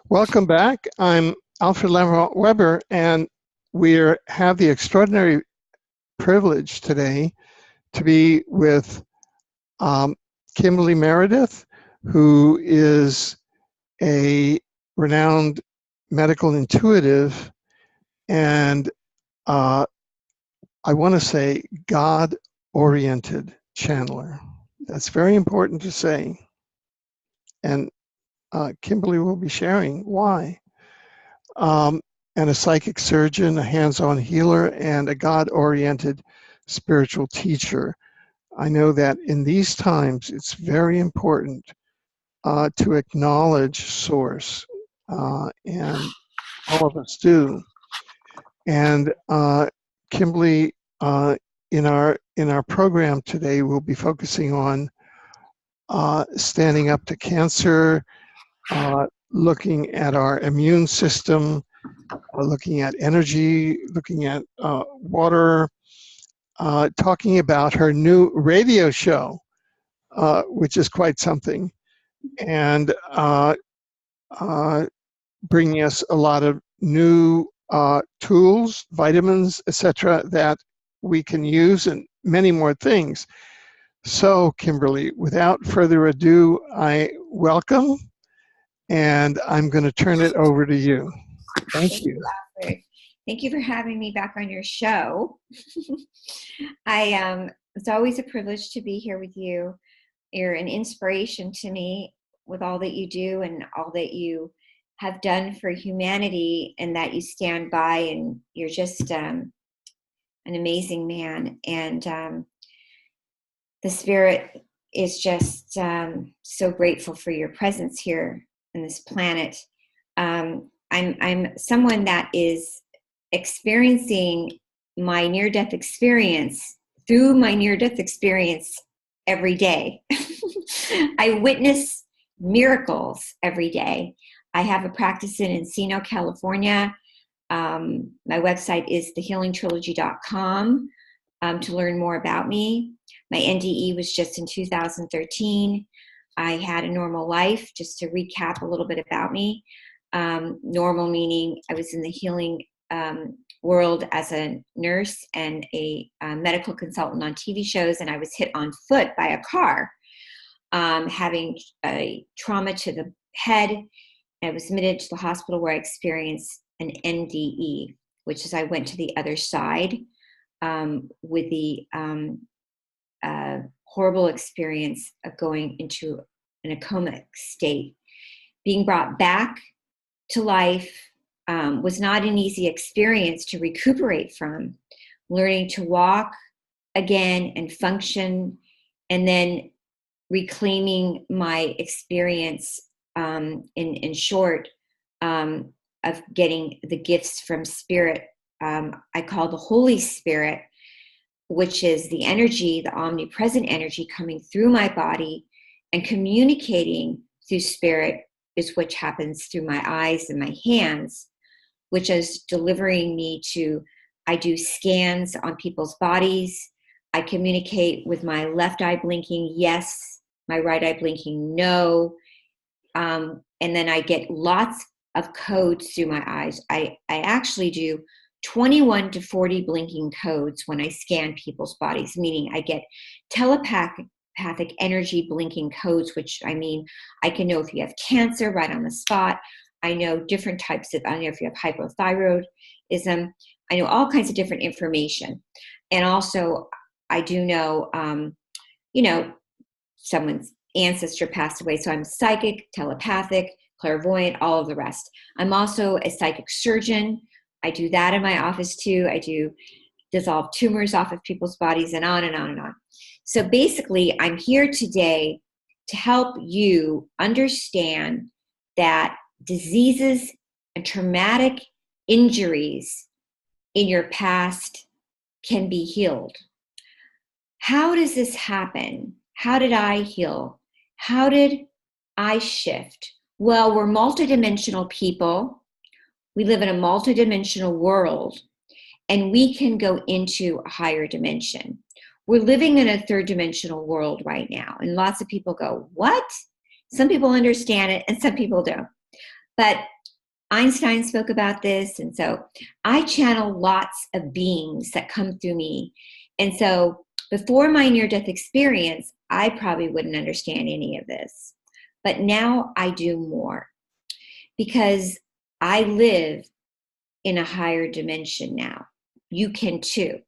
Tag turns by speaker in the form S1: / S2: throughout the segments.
S1: Welcome back. I'm Alfred Lamont Weber, and we have the extraordinary privilege today to be with Kimberly Meredith, who is a renowned medical intuitive and I want to say God-oriented channeler. That's very important to say. And Kimberly will be sharing why. And a psychic surgeon, a hands-on healer, and a God-oriented spiritual teacher. I know that in these times, it's very important to acknowledge Source, and all of us do. And Kimberly, in our program today, we'll be focusing on standing up to cancer, looking at our immune system, looking at energy, looking at water, talking about her new radio show, which is quite something, and bringing us a lot of new tools, vitamins, etc., that we can use, and many more things. So, Kimberly, without further ado, I welcome, and I'm going to turn it over to you. Thank you.
S2: Alfred. Thank you for having me back on your show. It's always a privilege to be here with you. You're an inspiration to me with all that you do and all that you have done for humanity, and that you stand by, and you're just an amazing man. And the spirit is just so grateful for your presence here on this planet. I'm someone that is experiencing my near-death experience through my near-death experience every day. I witness miracles every day. I have a practice in Encino, California. My website is thehealingtrilogy.com to learn more about me. My NDE was just in 2013. I had a normal life, just to recap a little bit about me. Normal meaning I was in the healing world as a nurse and a medical consultant on TV shows, and I was hit on foot by a car, having a trauma to the head. I was admitted to the hospital where I experienced an NDE, which is I went to the other side with the horrible experience of going into an coma state. Being brought back to life was not an easy experience to recuperate from. Learning to walk again and function, and then reclaiming my experience in short of getting the gifts from spirit. I call the Holy Spirit, which is the energy, the omnipresent energy coming through my body and communicating through spirit, is which happens through my eyes and my hands, which is delivering me to, I do scans on people's bodies. I communicate with my left eye blinking yes, my right eye blinking no. And then I get lots of codes through my eyes. I actually do 21 to 40 blinking codes when I scan people's bodies, meaning I get telepathic energy blinking codes, which I mean, I can know if you have cancer right on the spot. I know different types of, I know if you have hypothyroidism. I know all kinds of different information. And also I do know, someone's ancestor passed away. So I'm psychic, telepathic, clairvoyant, all of the rest. I'm also a psychic surgeon. I do that in my office too. I do dissolve tumors off of people's bodies, and on and on and on. So basically, I'm here today to help you understand that diseases and traumatic injuries in your past can be healed. How does this happen? How did I heal? How did I shift? Well, we're multidimensional people. We live in a multidimensional world, and we can go into a higher dimension. We're living in a third dimensional world right now. And lots of people go, what? Some people understand it and some people don't. But Einstein spoke about this. And so I channel lots of beings that come through me. And so before my near-death experience, I probably wouldn't understand any of this. But now I do more because I live in a higher dimension now. You can too.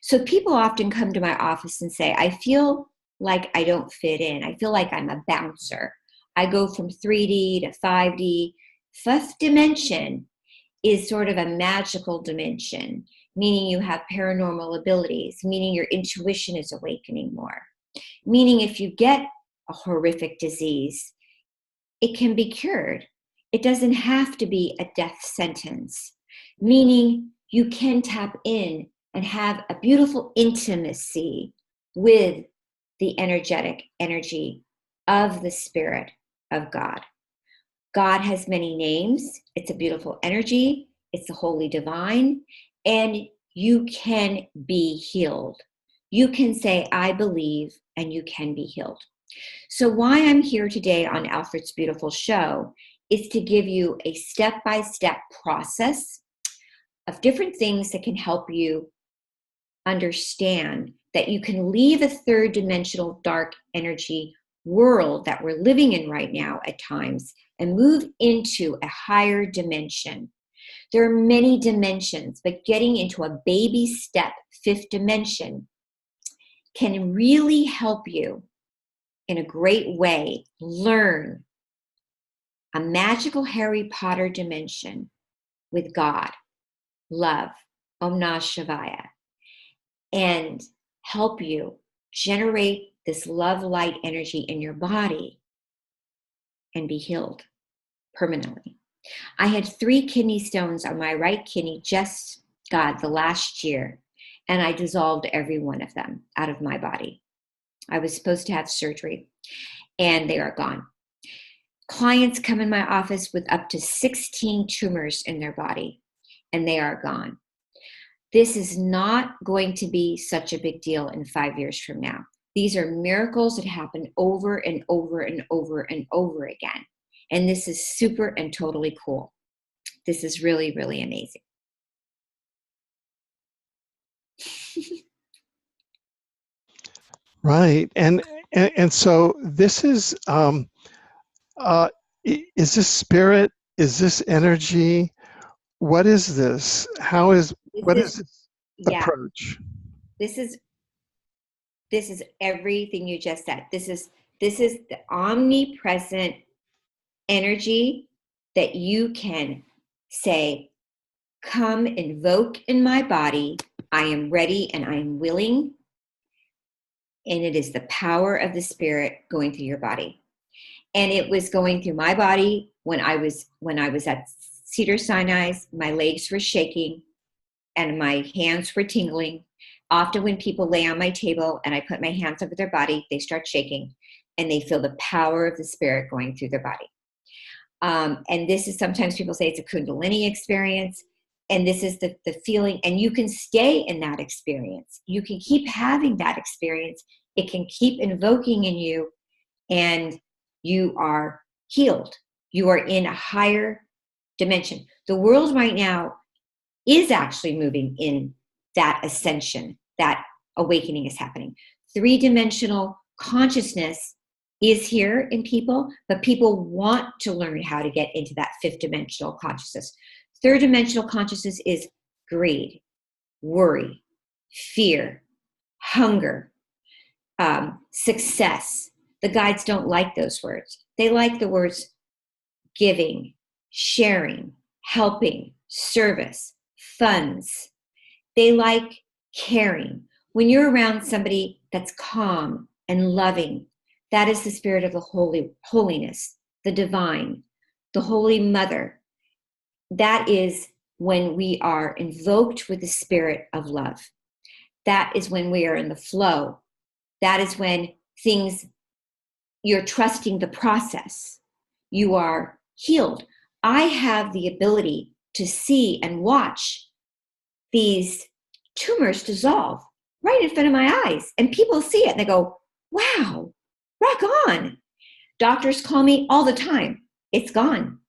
S2: So people often come to my office and say, I feel like I don't fit in. I feel like I'm a bouncer. I go from 3D to 5D. Fifth dimension is sort of a magical dimension, meaning you have paranormal abilities, meaning your intuition is awakening more, meaning if you get a horrific disease, it can be cured. It doesn't have to be a death sentence, meaning you can tap in and have a beautiful intimacy with the energetic energy of the Spirit of God. God has many names. It's a beautiful energy. It's the holy divine. And you can be healed. You can say, I believe, and you can be healed. So why I'm here today on Alfred's Beautiful Show is to give you a step-by-step process of different things that can help you understand that you can leave a third dimensional dark energy world that we're living in right now at times and move into a higher dimension. There are many dimensions, but getting into a baby step, fifth dimension, can really help you in a great way learn a magical Harry Potter dimension with God, love, Om Namah Shivaya, and help you generate this love light energy in your body and be healed permanently. I had 3 kidney stones on my right kidney just, God, the last year, and I dissolved every one of them out of my body. I was supposed to have surgery, and they are gone. Clients come in my office with up to 16 tumors in their body, and they are gone. This is not going to be such a big deal in 5 years from now. These are miracles that happen over and over and over and over again. And this is super and totally cool. This is really, really amazing.
S1: Right. And so this is this spirit? Is this energy? What is this? What is this
S2: Yeah,
S1: approach?
S2: this is everything you just said. This is the omnipresent energy that you can say, come invoke in my body. I am ready and I am willing. And it is the power of the Spirit going through your body. And it was going through my body when I was at Cedar Sinai. My legs were shaking and my hands were tingling. Often when people lay on my table and I put my hands over their body, they start shaking and they feel the power of the Spirit going through their body. And this is, sometimes people say it's a Kundalini experience. And this is the feeling, and you can stay in that experience. You can keep having that experience. It can keep invoking in you, and you are healed. You are in a higher dimension. The world right now is actually moving in that ascension, that awakening is happening. 3-dimensional consciousness is here in people, but people want to learn how to get into that 5th-dimensional consciousness. 3rd-dimensional consciousness is greed, worry, fear, hunger, success. The guides don't like those words. They like the words giving, sharing, helping, service, funds. They like caring. When you're around somebody that's calm and loving, that is the spirit of the holiness, the divine, the Holy Mother. That is when we are invoked with the spirit of love. That is when we are in the flow. That is when you're trusting the process. You are healed. I have the ability to see and watch these tumors dissolve right in front of my eyes. And people see it and they go, wow, rock on. Doctors call me all the time. It's gone.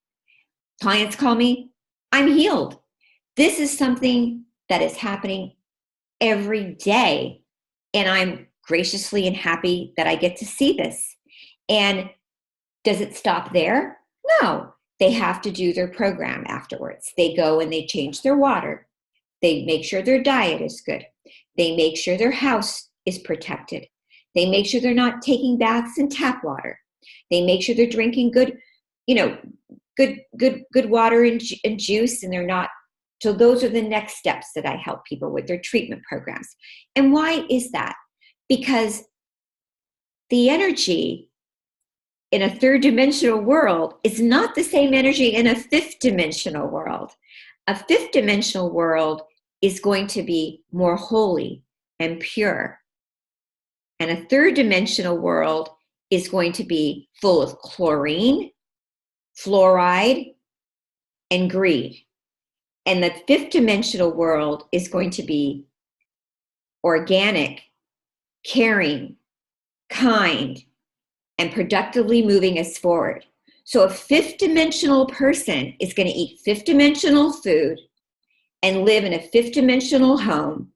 S2: Clients call me, I'm healed. This is something that is happening every day. And I'm graciously and happy that I get to see this. And does it stop there? No. They have to do their program afterwards. They go and they change their water. They make sure their diet is good. They make sure their house is protected. They make sure they're not taking baths in tap water. They make sure they're drinking good, good water and juice, and they're not. So those are the next steps that I help people with their treatment programs. And why is that? Because the energy in a third dimensional world is not the same energy in a fifth dimensional world. A fifth dimensional world is going to be more holy and pure. And a third dimensional world is going to be full of chlorine, fluoride, and greed. And the fifth dimensional world is going to be organic, caring, kind, and productively moving us forward. So a fifth dimensional person is going to eat fifth dimensional food and live in a fifth dimensional home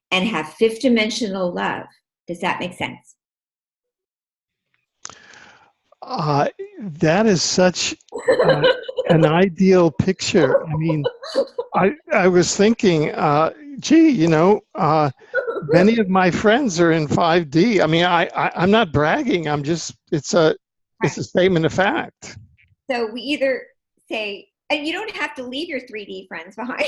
S2: and have fifth dimensional love. Does that make sense?
S1: That is such an ideal picture. I mean, I was thinking, many of my friends are in 5D. I mean, I'm not bragging. I'm just, it's a statement of fact.
S2: So we either say, and you don't have to leave your 3D friends behind,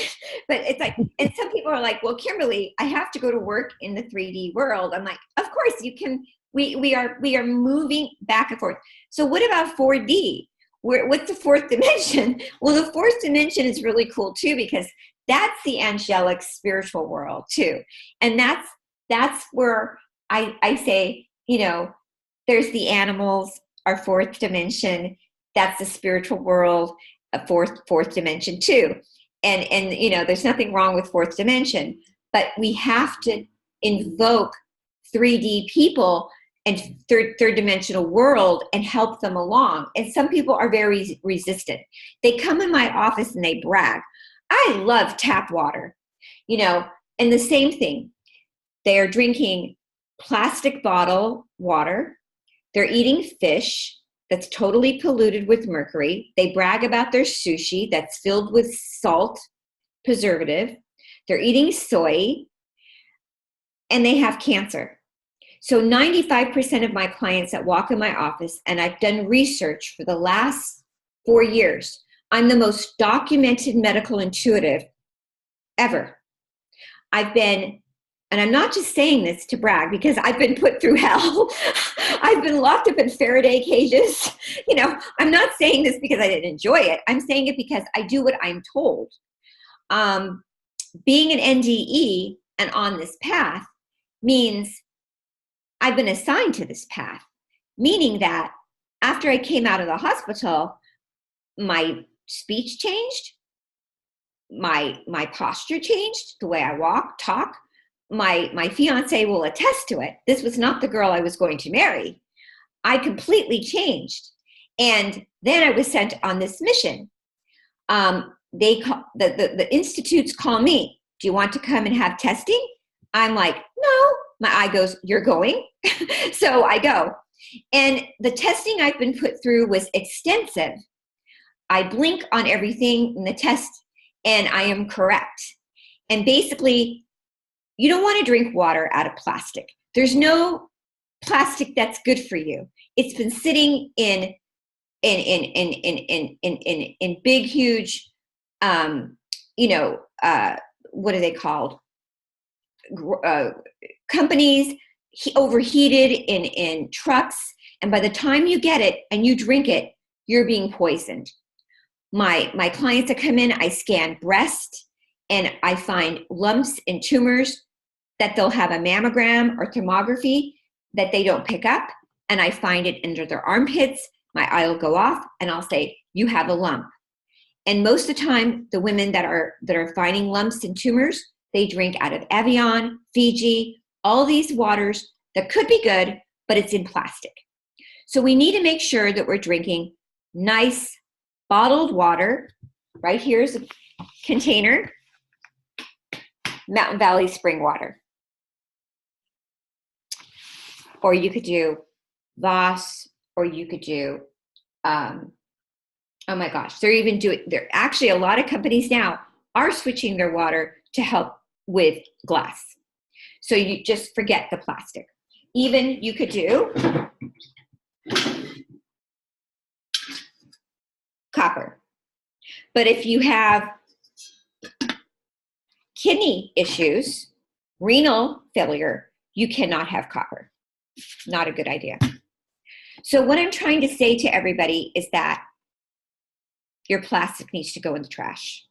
S2: but it's like, and some people are like, well, Kimberly, I have to go to work in the 3D world. I'm like, of course you can. We are moving back and forth. So what about 4D? What's the fourth dimension? Well, the fourth dimension is really cool too, because that's the angelic spiritual world too. And that's where I say, there's the animals, our fourth dimension. That's the spiritual world, a fourth dimension too. And there's nothing wrong with fourth dimension, but we have to invoke 3D people and third dimensional world and help them along. And some people are very resistant. They come in my office and they brag, I love tap water, and the same thing. They are drinking plastic bottle water. They're eating fish that's totally polluted with mercury. They brag about their sushi that's filled with salt, preservative. They're eating soy, and they have cancer. So 95% of my clients that walk in my office, and I've done research for the last 4 years, I'm the most documented medical intuitive ever. And I'm not just saying this to brag, because I've been put through hell. I've been locked up in Faraday cages. I'm not saying this because I didn't enjoy it. I'm saying it because I do what I'm told. Being an NDE and on this path means I've been assigned to this path, meaning that after I came out of the hospital, my speech changed, my posture changed, the way I walk, talk. My fiance will attest to it. This was not the girl I was going to marry. I completely changed. And then I was sent on this mission. The institutes call me, do you want to come and have testing? I'm like, no. My eye goes, you're going? So I go. And the testing I've been put through was extensive. I blink on everything in the test, and I am correct. And basically, you don't want to drink water out of plastic. There's no plastic that's good for you. It's been sitting in big, huge, what are they called? Companies overheated in trucks, and by the time you get it and you drink it, you're being poisoned. My clients that come in, I scan breast, and I find lumps and tumors that they'll have a mammogram or thermography that they don't pick up, and I find it under their armpits. My eye will go off, and I'll say, you have a lump. And most of the time, the women that are finding lumps and tumors, they drink out of Evian, Fiji, all these waters that could be good, but it's in plastic. So we need to make sure that we're drinking nice bottled water. Right here's a container, Mountain Valley spring water. Or you could do Voss, or you could do, oh my gosh, they're actually, a lot of companies now are switching their water to help with glass. So you just forget the plastic. Even you could do copper. But if you have kidney issues, renal failure, you cannot have copper. Not a good idea. So what I'm trying to say to everybody is that your plastic needs to go in the trash.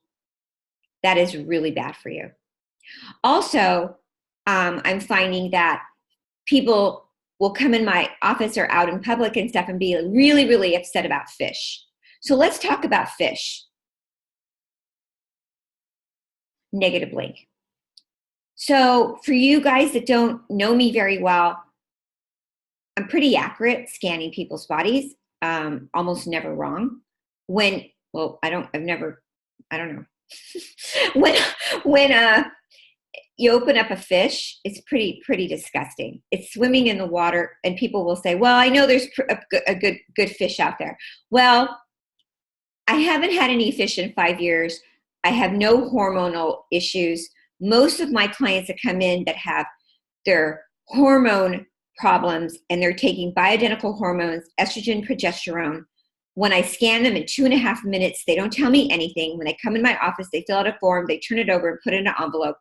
S2: That is really bad for you. Also, I'm finding that people will come in my office or out in public and stuff and be really, really upset about fish. So let's talk about fish. Negative link. So for you guys that don't know me very well, I'm pretty accurate scanning people's bodies, almost never wrong. I don't know. when you open up a fish, it's pretty disgusting. It's swimming in the water, and people will say, well, I know there's a good fish out there. Well, I haven't had any fish in 5 years. I have no hormonal issues. Most of my clients that come in that have their hormone problems and they're taking bioidentical hormones, estrogen, progesterone, when I scan them in 2.5 minutes, they don't tell me anything. When they come in my office, they fill out a form, they turn it over and put it in an envelope.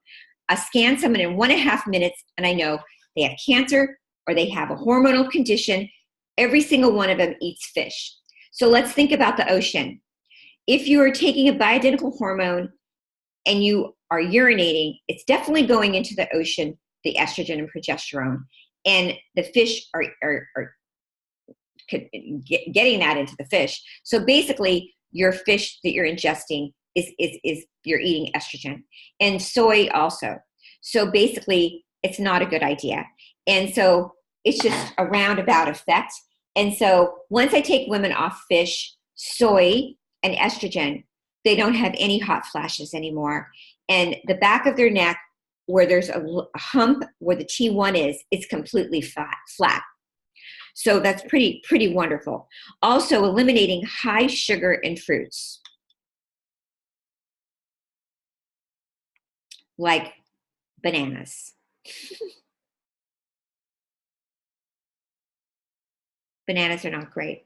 S2: I scan someone in 1.5 minutes and I know they have cancer or they have a hormonal condition. Every single one of them eats fish. So let's think about the ocean. If you are taking a bioidentical hormone and you are urinating, it's definitely going into the ocean, the estrogen and progesterone. And the fish are getting that into the fish. So basically, your fish that you're ingesting is you're eating estrogen, and soy also. So basically, it's not a good idea. And so it's just a roundabout effect. And so once I take women off fish, soy, and estrogen, they don't have any hot flashes anymore. And the back of their neck, where there's a hump where the T1 is, it's completely flat. So that's pretty wonderful. Also, eliminating high sugar in fruits, like bananas. Bananas are not great.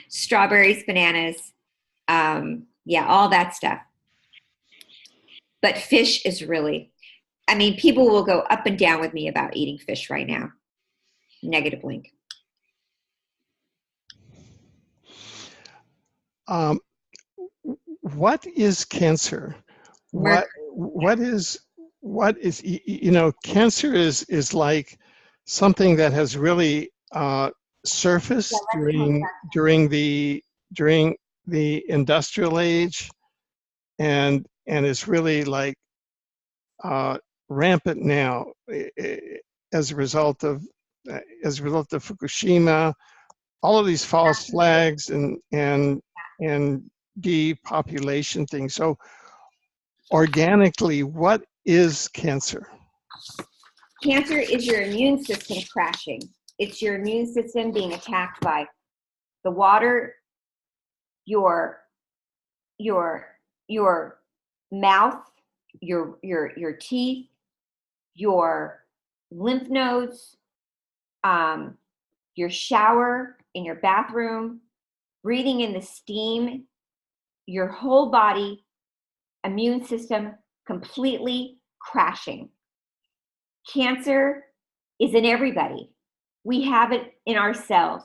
S2: Strawberries, bananas, all that stuff. But fish is really, people will go up and down with me about eating fish right now. Negative link.
S1: What is cancer? What is cancer is like something that has really surfaced during the industrial age, and is really like rampant now as a result of Fukushima, all of these false flags and depopulation things. So organically, what is cancer?
S2: Cancer is your immune system crashing. It's your immune system being attacked by the water, your mouth, your teeth, your lymph nodes, your shower in your bathroom, breathing in the steam, your whole body immune system completely crashing. Cancer is in everybody. We have it in our cells.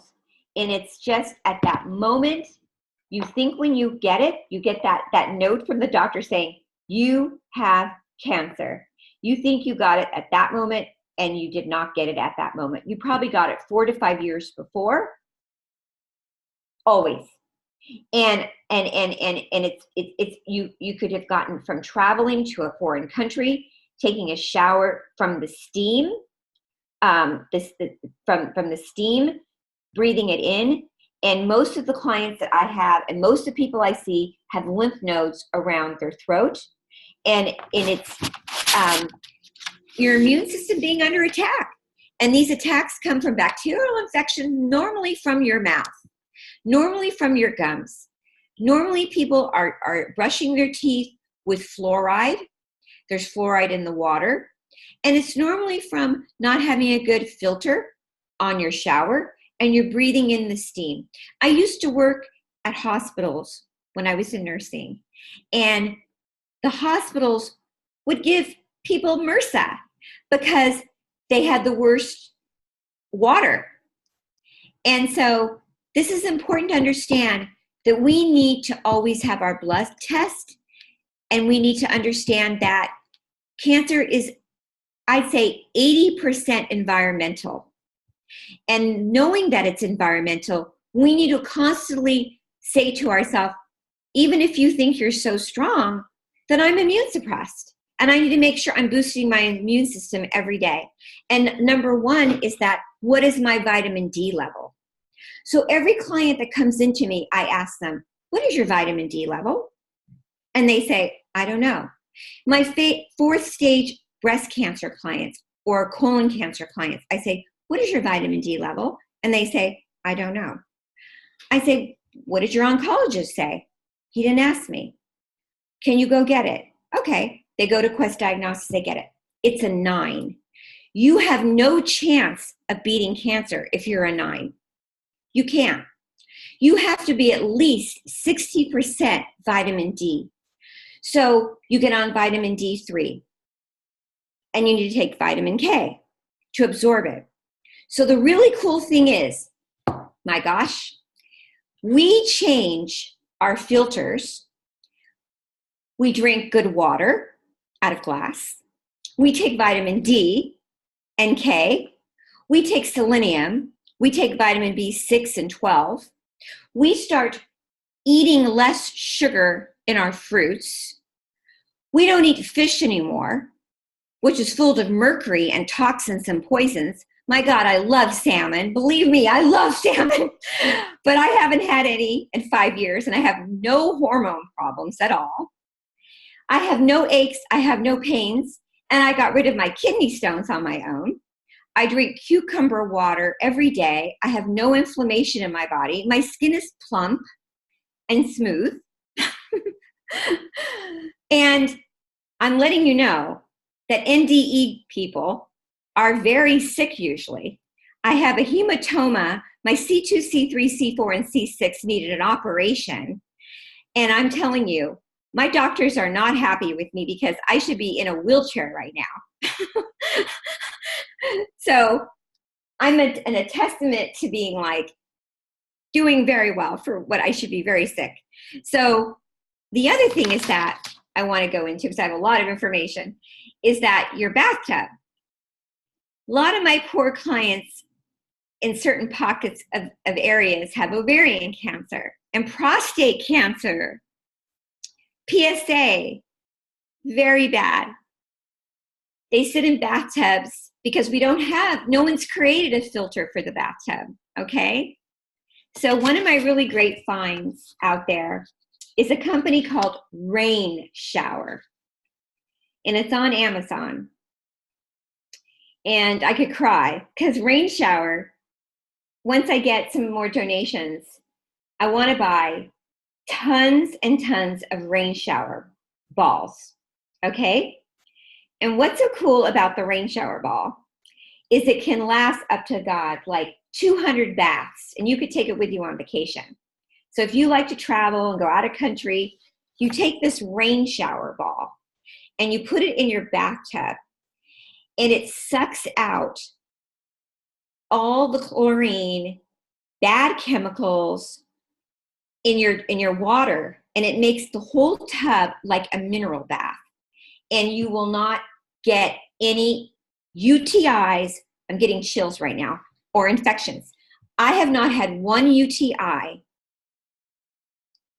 S2: And it's just at that moment, you think when you get it, you get that note from the doctor saying, you have cancer. You think you got it at that moment, and you did not get it at that moment. You probably got it 4 to 5 years before. Always. And it's you could have gotten from traveling to a foreign country, taking a shower from the steam, from the steam, breathing it in. And most of the clients that I have and most of the people I see have lymph nodes around their throat. And it's your immune system being under attack. And these attacks come from bacterial infection, normally from your mouth, normally from your gums. Normally people are brushing their teeth with fluoride. There's fluoride in the water. And it's normally from not having a good filter on your shower and you're breathing in the steam. I used to work at hospitals when I was in nursing, and the hospitals would give people MRSA because they had the worst water. And so this is important to understand that we need to always have our blood test, and we need to understand that cancer is, I'd say, 80% environmental. And knowing that it's environmental, we need to constantly say to ourselves, even if you think you're so strong, then I'm immune suppressed. And I need to make sure I'm boosting my immune system every day. And number one is that, what is my vitamin D level? So every client that comes into me, I ask them, what is your vitamin D level? And they say, I don't know. My fourth stage breast cancer clients or colon cancer clients, I say, what is your vitamin D level? And they say, I don't know. I say, what did your oncologist say? He didn't ask me. Can you go get it? Okay. They go to Quest Diagnostics, they get it. It's a 9. You have no chance of beating cancer if you're a 9. You can't. You have to be at least 60% vitamin D. So you get on vitamin D3, and you need to take vitamin K to absorb it. So the really cool thing is, my gosh, we change our filters. We drink good water out of glass. We take vitamin D and K. We take selenium. We take vitamin B6 and 12. We start eating less sugar in our fruits. We don't eat fish anymore, which is full of mercury and toxins and poisons. My God, I love salmon. Believe me, I love salmon. But I haven't had any in 5 years, and I have no hormone problems at all. I have no aches. I have no pains. And I got rid of my kidney stones on my own. I drink cucumber water every day. I have no inflammation in my body. My skin is plump and smooth. And I'm letting you know that NDE people are very sick usually. I have a hematoma. My C2, C3, C4, and C6 needed an operation. And I'm telling you, my doctors are not happy with me because I should be in a wheelchair right now. So I'm a testament to being like doing very well for what I should be very sick. So the other thing is that I want to go into, because I have a lot of information, is that your bathtub. A lot of my poor clients in certain pockets of areas have ovarian cancer and prostate cancer, PSA, very bad. They sit in bathtubs because no one's created a filter for the bathtub, okay? So one of my really great finds out there is a company called Rain Shower, and it's on Amazon. And I could cry because Rain Shower, once I get some more donations, I want to buy tons and tons of Rain Shower balls, okay? And what's so cool about the Rain Shower ball is it can last up to, God, like 200 baths, and you could take it with you on vacation. So if you like to travel and go out of country, you take this Rain Shower ball and you put it in your bathtub, and it sucks out all the chlorine, bad chemicals in your water, and it makes the whole tub like a mineral bath. And you will not get any UTIs. I'm getting chills right now, or infections. I have not had one UTI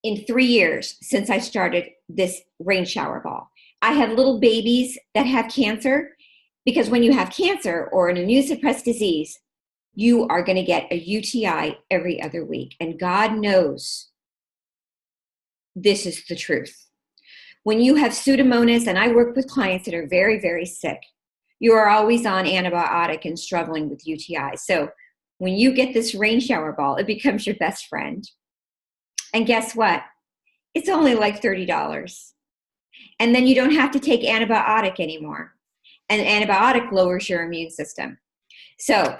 S2: in 3 years since I started this Rain Shower ball. I have little babies that have cancer, because when you have cancer or an immune suppressed disease, you are going to get a UTI every other week. And God knows this is the truth. When you have Pseudomonas, and I work with clients that are very, very sick, you are always on antibiotic and struggling with UTI. So when you get this rain shower ball, it becomes your best friend. And guess what? It's only like $30. And then you don't have to take antibiotic anymore. And antibiotic lowers your immune system. So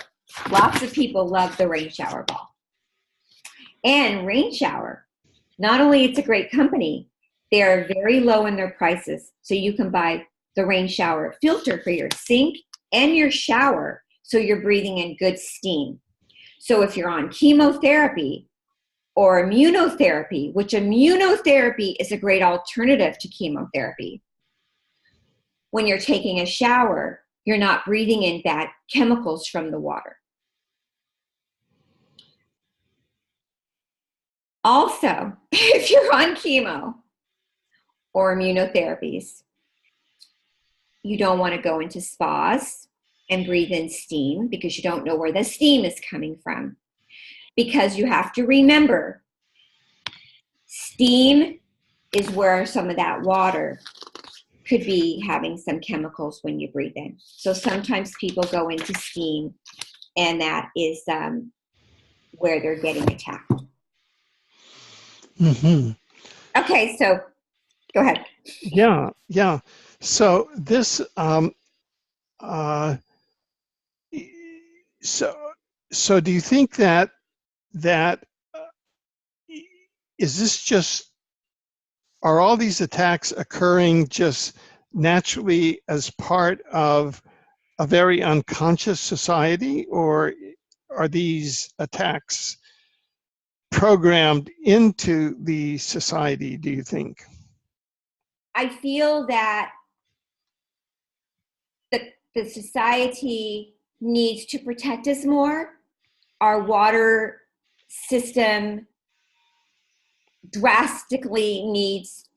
S2: lots of people love the rain shower ball. And rain shower, not only it's a great company, they are very low in their prices. So you can buy the rain shower filter for your sink and your shower, so you're breathing in good steam. So if you're on chemotherapy or immunotherapy, which immunotherapy is a great alternative to chemotherapy, when you're taking a shower, you're not breathing in bad chemicals from the water. Also, if you're on chemo or immunotherapies, you don't want to go into spas and breathe in steam because you don't know where the steam is coming from. Because you have to remember, steam is where some of that water could be having some chemicals when you breathe in. So sometimes people go into steam, and that is where they're getting attacked.
S1: Mm-hmm.
S2: Okay, so go ahead.
S1: Yeah. So this, so do you think that is this just, are all these attacks occurring just naturally as part of a very unconscious society, or are these attacks programmed into the society, do you think?
S2: I feel that the society needs to protect us more. Our water system drastically needs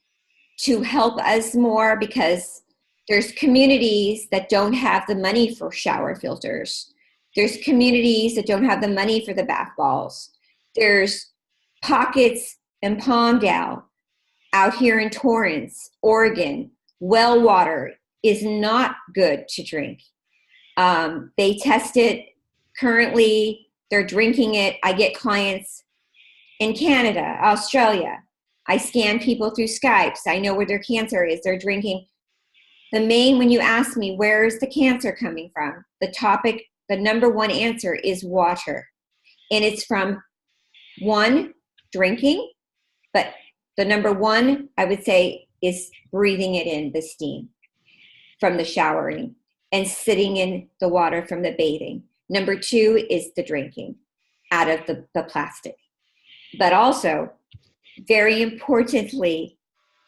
S2: to help us more, because there's communities that don't have the money for shower filters. There's communities that don't have the money for the bath balls. There's pockets in Palmdale, out here in Torrance, Oregon, well water is not good to drink. They test it currently, they're drinking it. I get clients in Canada, Australia. I scan people through Skypes. I know where their cancer is. They're drinking. When you ask me, where is the cancer coming from? The number one answer is water. And it's from one, drinking, but the number one, I would say, is breathing it in, the steam from the showering and sitting in the water from the bathing. Number two is the drinking out of the plastic. But also, very importantly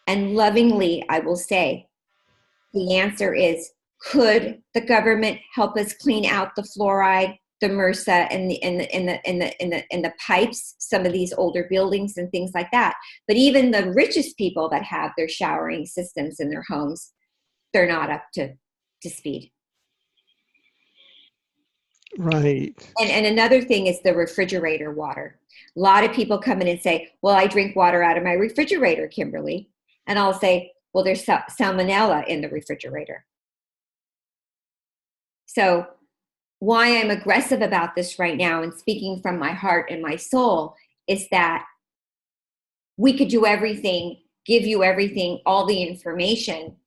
S2: and lovingly, I will say, the answer is, could the government help us clean out the fluoride, the MRSA, and the pipes, some of these older buildings and things like that? But even the richest people that have their showering systems in their homes, they're not up to speed.
S1: Right.
S2: And another thing is the refrigerator water. A lot of people come in and say, well, I drink water out of my refrigerator, Kimberly. And I'll say, well, there's salmonella in the refrigerator. So why I'm aggressive about this right now and speaking from my heart and my soul is that we could do everything, give you everything, all the information,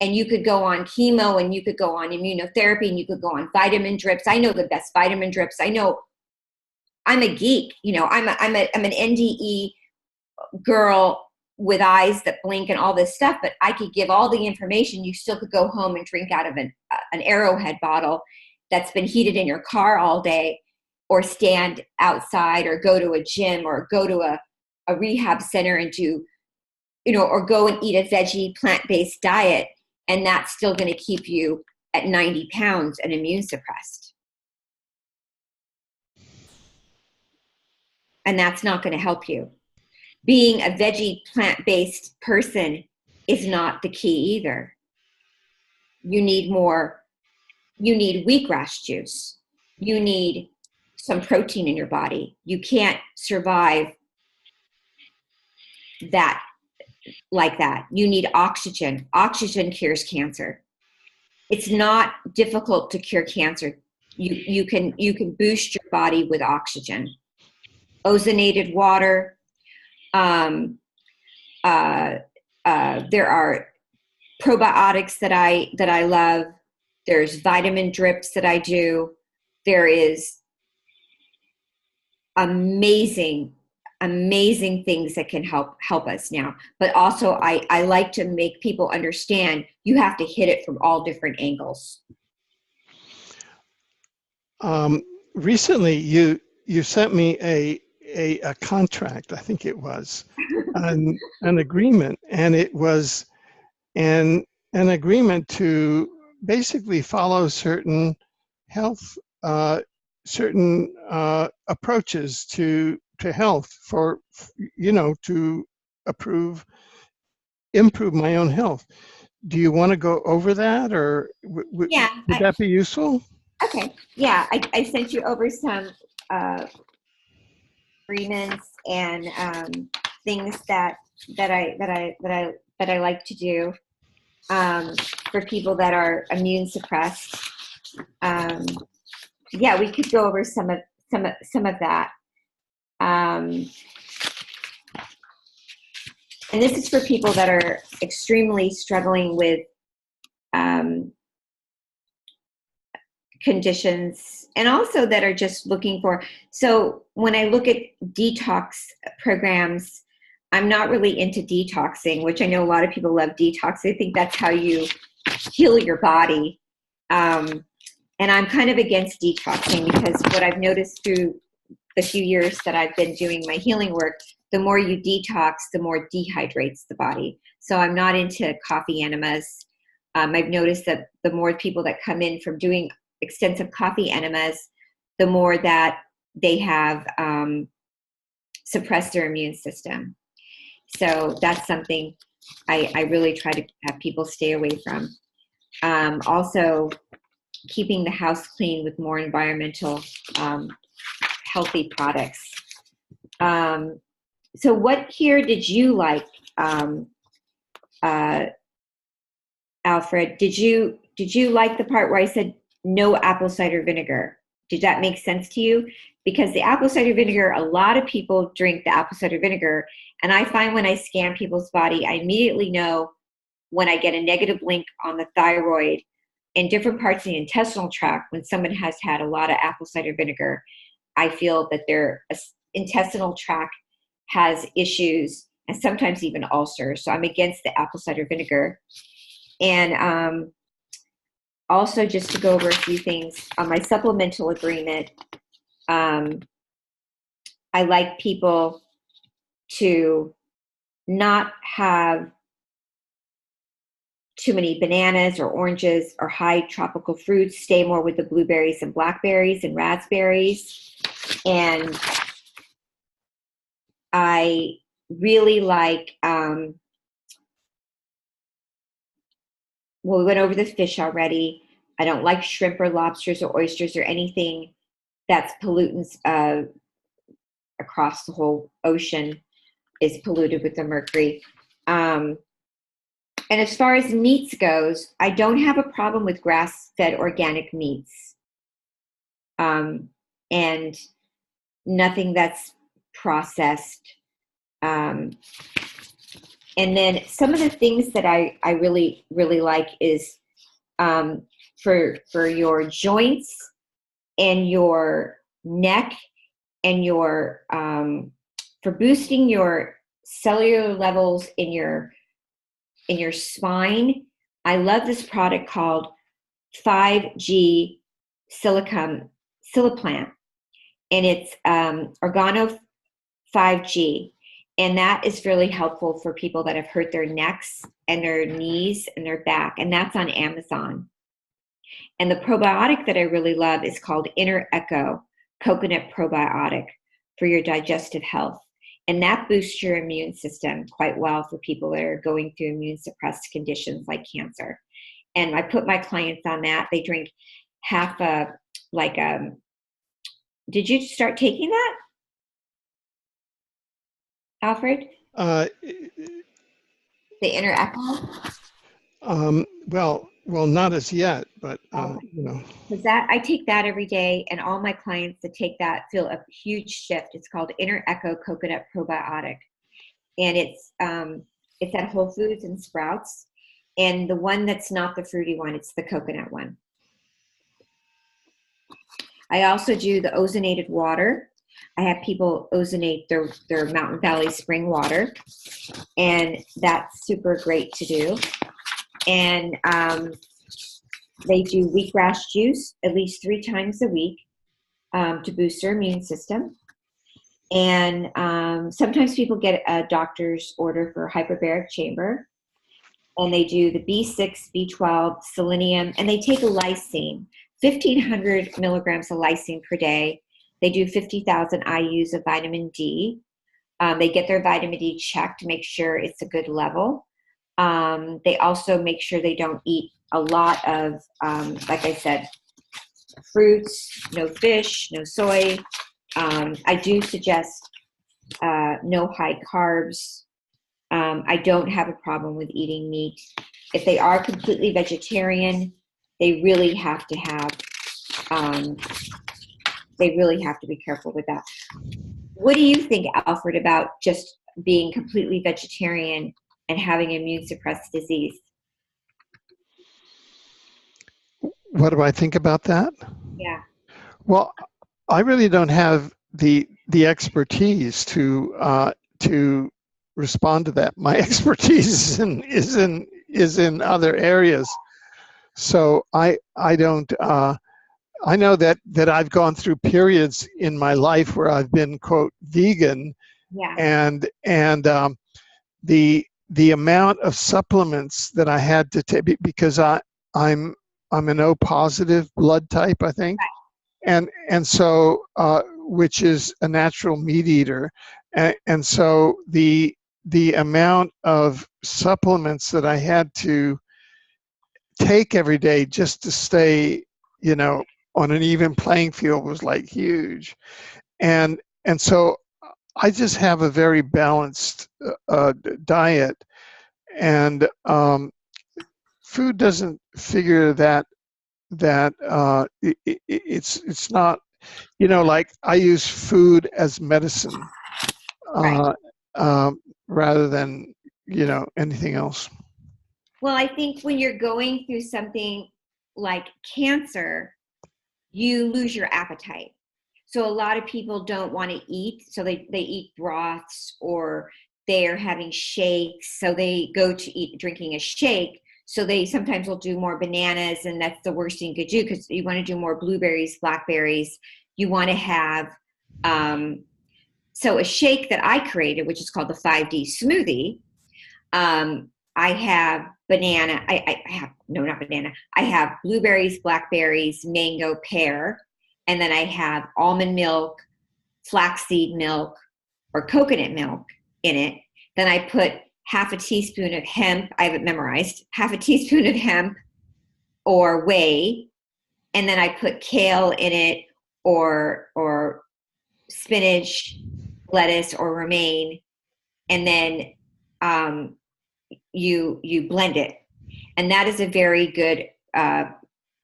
S2: and you could go on chemo, and you could go on immunotherapy, and you could go on vitamin drips. I know the best vitamin drips. I know, I'm a geek. You know, I'm an NDE girl with eyes that blink and all this stuff, but I could give all the information. You still could go home and drink out of an Arrowhead bottle that's been heated in your car all day, or stand outside, or go to a gym, or go to a rehab center and do, or go and eat a veggie plant-based diet. And that's still going to keep you at 90 pounds and immune suppressed. And that's not going to help you. Being a veggie plant-based person is not the key either. You need wheatgrass juice. You need some protein in your body. You can't survive that like that. You need oxygen. Oxygen cures cancer. It's not difficult to cure cancer. You can boost your body with oxygen. Ozonated water. There are probiotics that I love. There's vitamin drips that I do. There is amazing things that can help us now. But also I like to make people understand you have to hit it from all different angles.
S1: Recently, you sent me a contract, I think it was, an agreement, and it was an agreement to basically follow certain health, certain approaches to health for, to improve my own health. Do you want to go over that, or would that be useful?
S2: Okay. Yeah, I sent you over some agreements and things that I like to do for people that are immune suppressed. Yeah, we could go over some of that. And this is for people that are extremely struggling with conditions, and also that are just looking for. So when I look at detox programs, I'm not really into detoxing, which I know a lot of people love detox. I think that's how you heal your body. And I'm kind of against detoxing, because what I've noticed through the few years that I've been doing my healing work, the more you detox, the more dehydrates the body. So I'm not into coffee enemas. I've noticed that the more people that come in from doing extensive coffee enemas, the more that they have suppressed their immune system. So that's something I really try to have people stay away from. Also, keeping the house clean with more environmental healthy products. So what here did you like, Alfred? Did you like the part where I said no apple cider vinegar? Did that make sense to you? Because the apple cider vinegar, a lot of people drink the apple cider vinegar, and I find when I scan people's body, I immediately know when I get a negative link on the thyroid and different parts of the intestinal tract. When someone has had a lot of apple cider vinegar, I feel that their intestinal tract has issues, and sometimes even ulcers. So I'm against the apple cider vinegar. And also, just to go over a few things on my supplemental agreement, I like people to not have too many bananas or oranges or high tropical fruits, stay more with the blueberries and blackberries and raspberries. And I really like, well, we went over the fish already. I don't like shrimp or lobsters or oysters or anything that's pollutants across the whole ocean is polluted with the mercury. And as far as meats goes, I don't have a problem with grass-fed organic meats, and nothing that's processed. And then some of the things that I really, really like is for your joints and your neck and your for boosting your cellular levels in your spine. I love this product called 5G Siliplant, and it's Organo 5G. And that is really helpful for people that have hurt their necks and their knees and their back. And that's on Amazon. And the probiotic that I really love is called Inner Echo Coconut Probiotic for your digestive health. And that boosts your immune system quite well for people that are going through immune suppressed conditions like cancer. And I put my clients on that. They drink half a Did you start taking that, Alfred?
S1: Uh,
S2: The inner echo?
S1: well, not as yet, but
S2: Okay.
S1: you know.
S2: Because that I take that every day, and all my clients that take that feel a huge shift. It's called Inner Echo Coconut Probiotic, and it's at Whole Foods and Sprouts. And the one that's not the fruity one, it's the coconut one. I also do the ozonated water. I have people ozonate their Mountain Valley spring water, and that's super great to do. And they do wheatgrass juice at least 3 times a week to boost their immune system. And sometimes people get a doctor's order for hyperbaric chamber, and they do the B6, B12, selenium, and they take a lysine, 1,500 milligrams of lysine per day. They do 50,000 IUs of vitamin D. They get their vitamin D checked to make sure it's a good level. They also make sure they don't eat a lot of, like I said, fruits, no fish, no soy. I do suggest no high carbs. I don't have a problem with eating meat. If they are completely vegetarian, they really have to be careful with that. What do you think, Alfred, about just being completely vegetarian and having immune suppressed disease?
S1: What do I think about that?
S2: Yeah.
S1: Well, I really don't have the expertise to respond to that. My expertise is in other areas. So I don't. I know that I've gone through periods in my life where I've been, quote, vegan,
S2: Yeah.
S1: and the amount of supplements that I had to take, because I'm an O positive blood type, I think, and so which is a natural meat eater, and so the amount of supplements that I had to take every day just to stay, you know, on an even playing field was like huge, and so I just have a very balanced diet, and food doesn't figure it's not, you know, like I use food as medicine
S2: Right.
S1: uh, rather than, you know, anything else.
S2: Well, I think when you're going through something like cancer, you lose your appetite. So a lot of people don't want to eat, so they eat broths, or they're having shakes, so they go to eat drinking a shake. So they sometimes will do more bananas, and that's the worst thing you could do, because you want to do more blueberries, blackberries. You want to have so a shake that I created, which is called the 5D smoothie. I have banana. I have, no, not banana. I have blueberries, blackberries, mango, pear, and then I have almond milk, flaxseed milk, or coconut milk in it. Then I put half a teaspoon of hemp. I have it memorized. Half a teaspoon of hemp or whey, and then I put kale in it, or spinach, lettuce, or romaine, and then you blend it, and that is a very good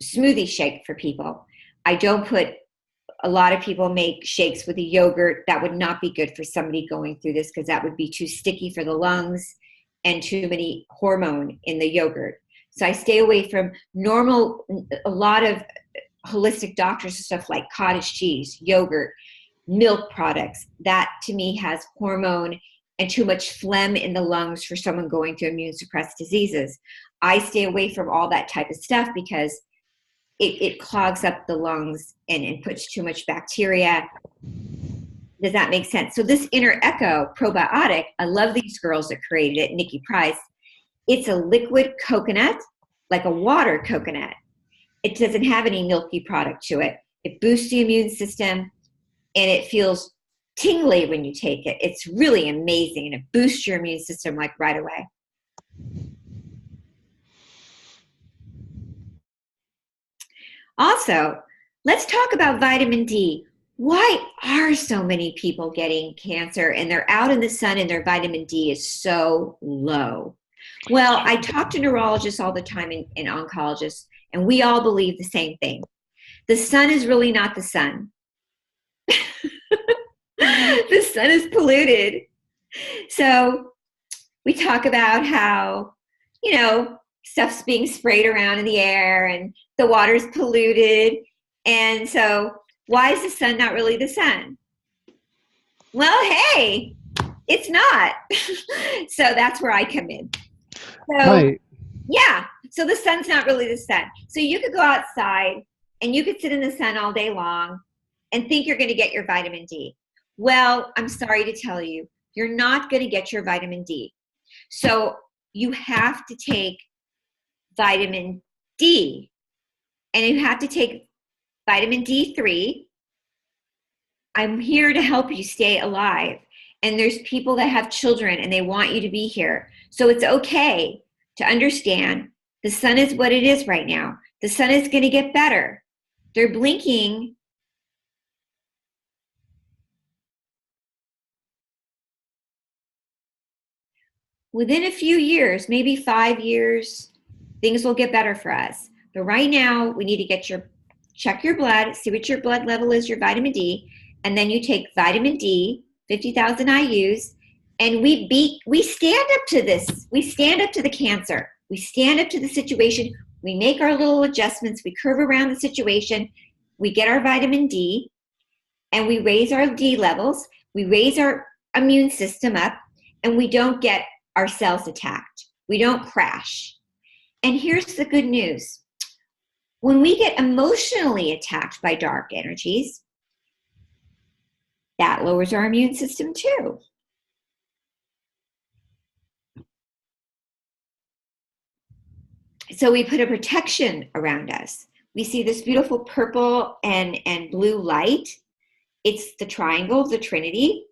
S2: smoothie shake for people. I don't put, a lot of people make shakes with a yogurt. That would not be good for somebody going through this, because that would be too sticky for the lungs and too many hormone in the yogurt. So I stay away from normal, a lot of holistic doctors and stuff like cottage cheese, yogurt, milk products. That to me has hormone and too much phlegm in the lungs for someone going through immune suppressed diseases. I stay away from all that type of stuff because it clogs up the lungs and puts too much bacteria. Does that make sense? So this Inner Echo probiotic, I love these girls that created it, Nikki Price. It's a liquid coconut, like a water coconut. It doesn't have any milky product to it. It boosts the immune system, and it feels tingly when you take it. It's really amazing, and it boosts your immune system like right away. Also, let's talk about vitamin D. why are so many people getting cancer and they're out in the sun and their vitamin D is so low? Well, I talk to neurologists all the time and oncologists, and we all believe the same thing. The sun is really not the sun. The sun is polluted. So we talk about how, stuff's being sprayed around in the air and the water's polluted. And so why is the sun not really the sun? Well, hey, it's not. So that's where I come in. So,
S1: Right.
S2: yeah, so the sun's not really the sun. So you could go outside and you could sit in the sun all day long and think you're going to get your vitamin D. Well, I'm sorry to tell you, you're not going to get your vitamin D. So you have to take vitamin D, and you have to take vitamin D3. I'm here to help you stay alive. And there's people that have children and they want you to be here. So it's okay to understand the sun is what it is right now. The sun is going to get better. They're blinking. Within a few years, maybe 5 years, things will get better for us. But right now, we need to check your blood, see what your blood level is, your vitamin D, and then you take vitamin D, 50,000 IUs, and we stand up to this. We stand up to the cancer. We stand up to the situation. We make our little adjustments. We curve around the situation. We get our vitamin D, and we raise our D levels. We raise our immune system up, and we don't get our cells attacked. We don't crash. And here's the good news. When we get emotionally attacked by dark energies, that lowers our immune system too. So we put a protection around us. We see this beautiful purple and blue light. It's the triangle of the Trinity.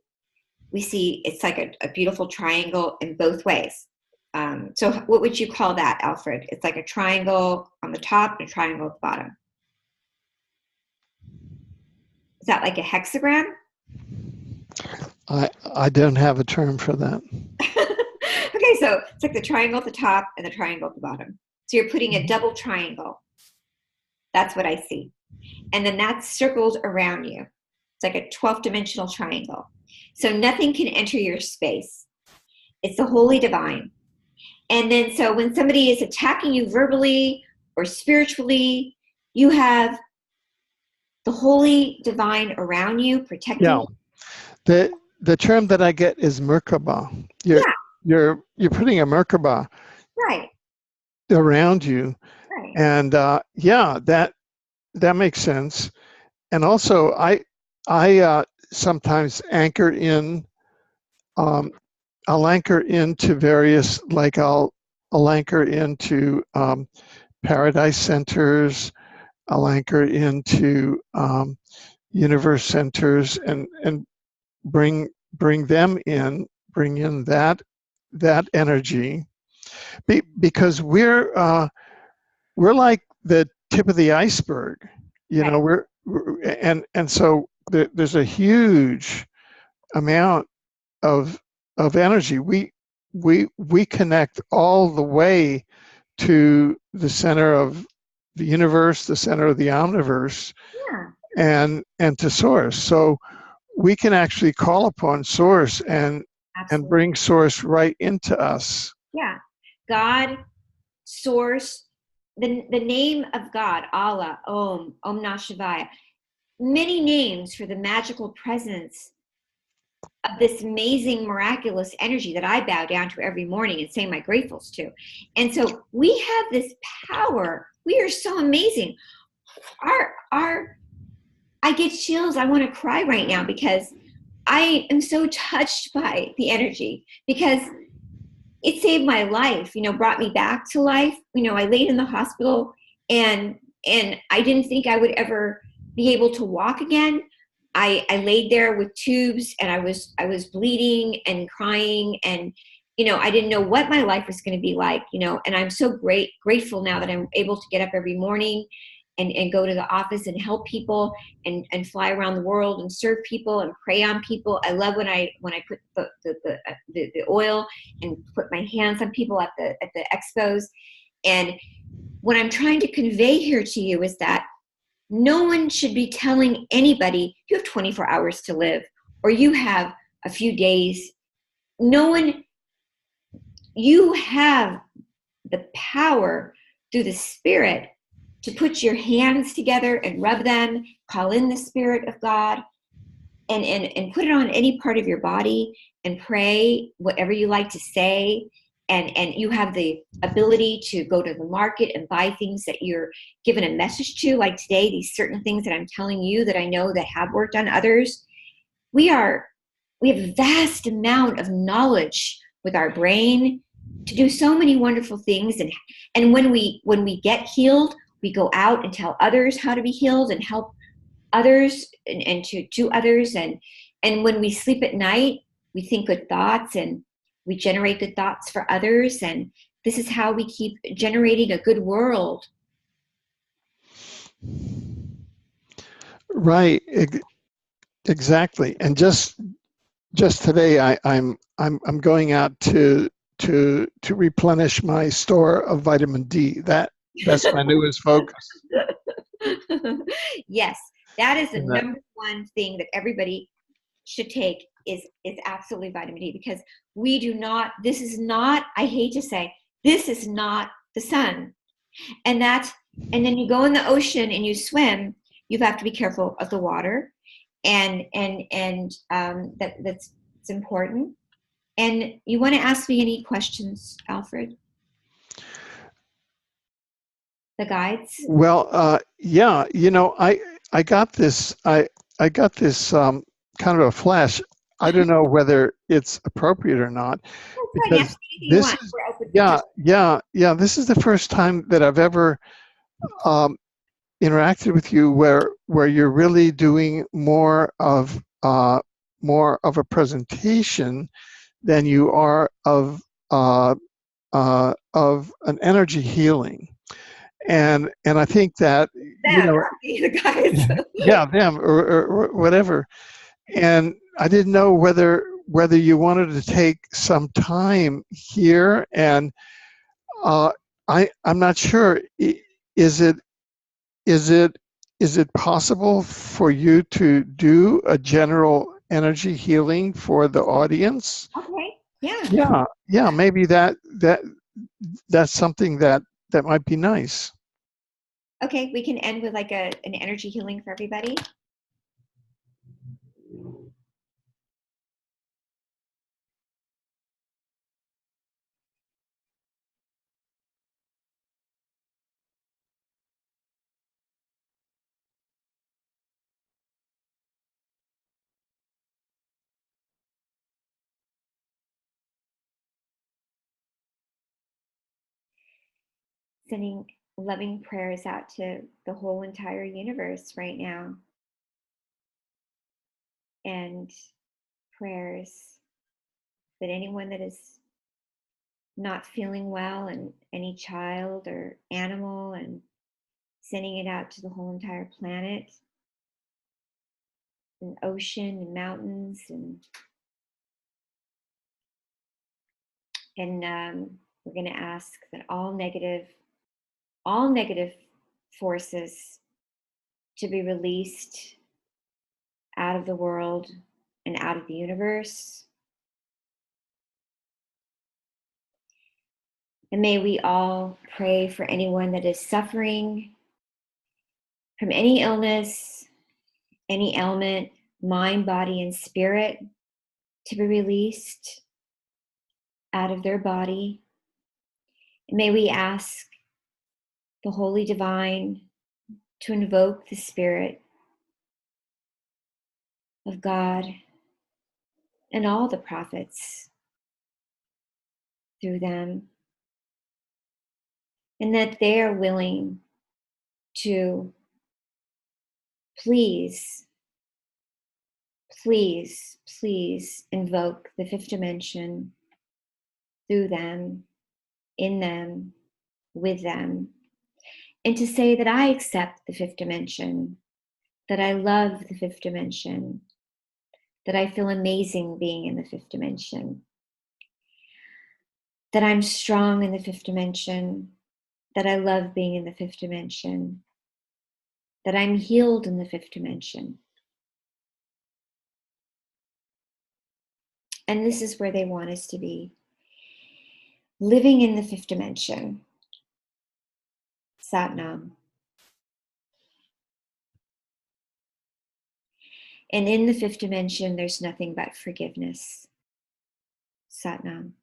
S2: We see it's like a beautiful triangle in both ways. So what would you call that, Alfred? It's like a triangle on the top and a triangle at the bottom. Is that like a hexagram?
S1: I don't have a term for that.
S2: Okay, so it's like the triangle at the top and the triangle at the bottom. So you're putting a double triangle. That's what I see. And then that's circled around you. It's like a 12th dimensional triangle. So nothing can enter your space. It's the holy divine. And then so when somebody is attacking you verbally or spiritually, you have the holy divine around you, protecting you.
S1: The term that I get is Merkaba. You're putting a Merkaba
S2: Right.
S1: around you.
S2: Right.
S1: And that makes sense. And also I sometimes anchor in, I'll anchor into various, like I'll anchor into paradise centers, I'll anchor into universe centers and bring them in, bring in that energy, because we're like the tip of the iceberg,
S2: Right.
S1: and so there's a huge amount of energy. We connect all the way to the center of the universe, the center of the omniverse,
S2: Yeah.
S1: and to source. So we can actually call upon source and
S2: Absolutely.
S1: bring source right into us.
S2: Yeah. God, source, the name of God, Allah, Om Namah Shivaya, many names for the magical presence of this amazing, miraculous energy that I bow down to every morning and say my gratefuls to. And so we have this power. We are so amazing. I get chills. I want to cry right now because I am so touched by the energy, because it saved my life, brought me back to life. I laid in the hospital and I didn't think I would ever be able to walk again. I laid there with tubes and I was bleeding and crying, and I didn't know what my life was going to be like, and I'm so grateful now that I'm able to get up every morning and go to the office and help people and fly around the world and serve people and pray on people. I love when I put the oil and put my hands on people at the expos. And what I'm trying to convey here to you is that no one should be telling anybody you have 24 hours to live or you have a few days. No one, you have the power through the Spirit to put your hands together and rub them, call in the Spirit of God, and put it on any part of your body and pray whatever you like to say. And you have the ability to go to the market and buy things that you're given a message to, like today, these certain things that I'm telling you that I know that have worked on others. We have a vast amount of knowledge with our brain to do so many wonderful things. And when we get healed, we go out and tell others how to be healed and help others and to others. And when we sleep at night, we think good thoughts and we generate good thoughts for others. And this is how we keep generating a good world.
S1: Right. Exactly. And just today, I'm going out to replenish my store of vitamin D. That's my newest focus.
S2: Yes, that is the number one thing that everybody should take is absolutely vitamin D, because we do not, this is not, I hate to say, this is not the sun. And then you go in the ocean and you swim, you have to be careful of the water. And that's important. And you want to ask me any questions, Alfred? The guides?
S1: Well, yeah, I got this kind of a flash. I don't know whether it's appropriate or not, because this is this is the first time that I've ever interacted with you where you're really doing more of a presentation than you are of an energy healing. And I think that
S2: the guys.
S1: yeah, them or whatever. And I didn't know whether you wanted to take some time here, and I'm not sure. Is it possible for you to do a general energy healing for the audience?
S2: Okay. Yeah.
S1: Yeah. Maybe that's something that might be nice.
S2: Okay, we can end with like an energy healing for everybody. Sending loving prayers out to the whole entire universe right now. And prayers that anyone that is not feeling well, and any child or animal, and sending it out to the whole entire planet, and ocean and mountains, and we're going to ask that all negative forces to be released out of the world and out of the universe. And may we all pray for anyone that is suffering from any illness, any ailment, mind, body, and spirit, to be released out of their body. And may we ask the Holy Divine to invoke the Spirit of God and all the prophets through them, and that they are willing to please invoke the fifth dimension through them, in them, with them, and to say that I accept the fifth dimension, that I love the fifth dimension, that I feel amazing being in the fifth dimension, that I'm strong in the fifth dimension, that I love being in the fifth dimension, that I'm healed in the fifth dimension. And this is where they want us to be. Living in the fifth dimension. Sat Nam. And in the fifth dimension, there's nothing but forgiveness. Sat Nam.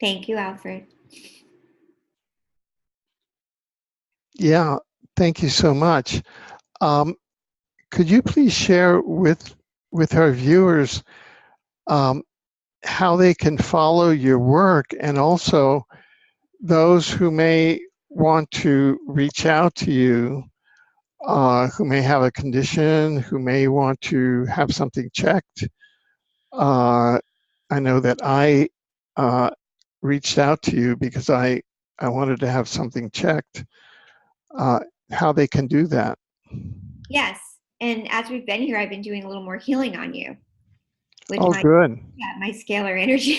S2: Thank you, Alfred.
S1: Yeah, thank you so much. Could you please share with our viewers how they can follow your work, and also those who may want to reach out to you, who may have a condition, who may want to have something checked? I know that I reached out to you because I wanted to have something checked. How they can do that?
S2: Yes. And as we've been here, I've been doing a little more healing on you with
S1: Oh, good.
S2: my scalar energy.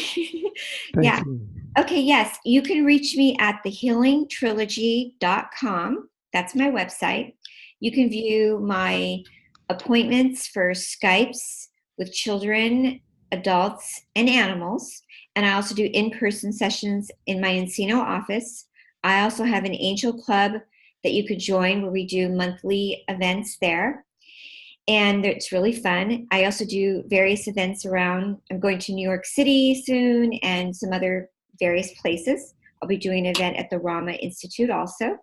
S1: Thank
S2: Yeah.
S1: you.
S2: Okay, yes. You can reach me at thehealingtrilogy.com. That's my website. You can view my appointments for Skypes with children, adults, and animals. And I also do in-person sessions in my Encino office. I also have an angel club that you could join where we do monthly events there. And it's really fun. I also do various events around. I'm going to New York City soon and some other various places. I'll be doing an event at the Rama Institute also.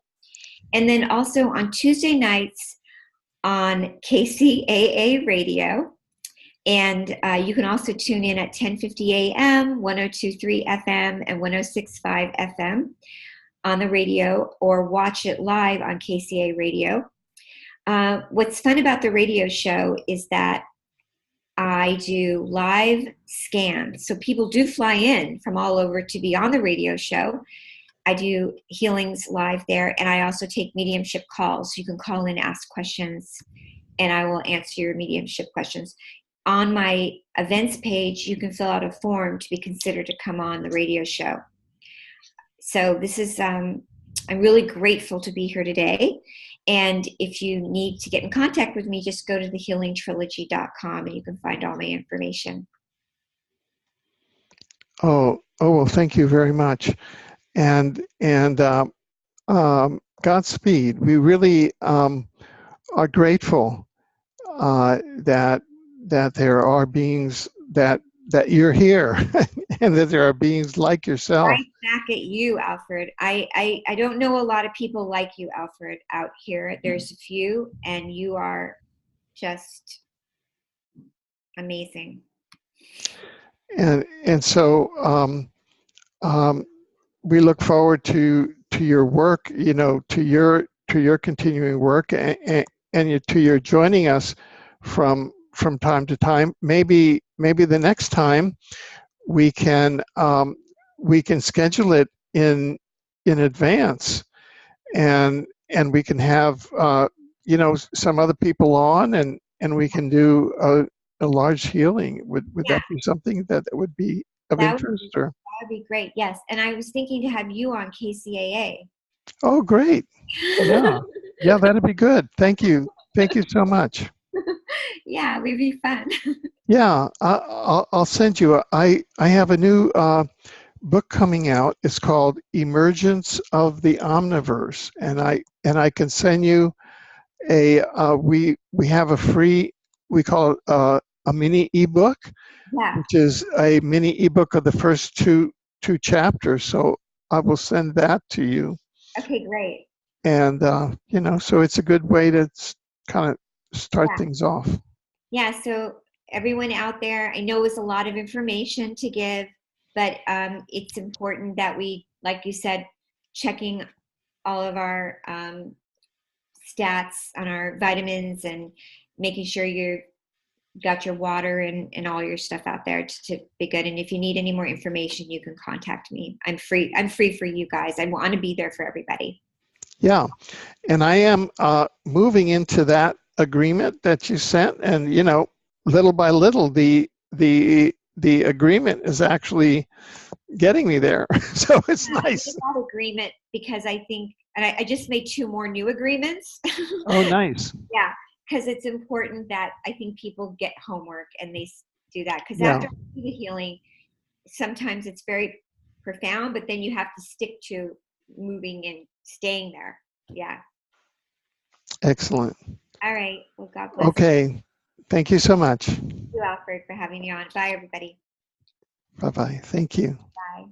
S2: And then also on Tuesday nights on KCAA radio. And you can also tune in at 10:50 a.m., 102.3 FM, and 106.5 FM on the radio, or watch it live on KCAA radio. What's fun about the radio show is that I do live scans. So people do fly in from all over to be on the radio show. I do healings live there, and I also take mediumship calls. You can call in, ask questions, and I will answer your mediumship questions. On my events page, you can fill out a form to be considered to come on the radio show. So this is, I'm really grateful to be here today. And if you need to get in contact with me, just go to thehealingtrilogy.com and you can find all my information.
S1: Oh, well, thank you very much. And Godspeed. We really are grateful that there are beings that you're here, and that there are beings like yourself.
S2: Right back at you, Alfred. I don't know a lot of people like you, Alfred, out here. There's a few, and you are just amazing.
S1: And so we look forward to your work, you know, to your continuing work, and to your joining us from time to time. Maybe the next time we can schedule it in advance, and we can have you know, some other people on, and we can do a large healing. Would
S2: Yeah,
S1: that be something that would be of interest? Or
S2: that would be great. Yes, and I was thinking to have you on KCAA.
S1: oh, great. Yeah, yeah, that'd be good. Thank you so much.
S2: Yeah, it would be fun.
S1: Yeah, I'll send you. I have a new book coming out. It's called Emergence of the Omniverse, and I can send you a. We have a free. We call it a mini ebook,
S2: Yeah.
S1: which is a mini ebook of the first two chapters. So I will send that to you.
S2: Okay, great.
S1: And you know, so it's a good way to kind of start
S2: Yeah.
S1: things off.
S2: Yeah, so everyone out there, I know it's a lot of information to give, but it's important that we, like you said, checking all of our stats on our vitamins and making sure you've got your water and all your stuff out there to be good. And if you need any more information, you can contact me. I'm free. I'm free for you guys. I want to be there for everybody.
S1: Yeah, and I am moving into that agreement that you sent, and you know, little by little, the agreement is actually getting me there. So it's
S2: Yeah, I made
S1: nice.
S2: that agreement because I think, and I just made 2 more new agreements.
S1: Oh, nice.
S2: Yeah, because it's important that I think people get homework and they do that. Because
S1: Yeah,
S2: after the healing, sometimes it's very profound, but then you have to stick to moving and staying there. Yeah.
S1: excellent.
S2: All right. Well, God bless
S1: Okay, thank you so much.
S2: you, Alfred, for having me on. Bye, everybody.
S1: Bye-bye. Thank you.
S2: Bye.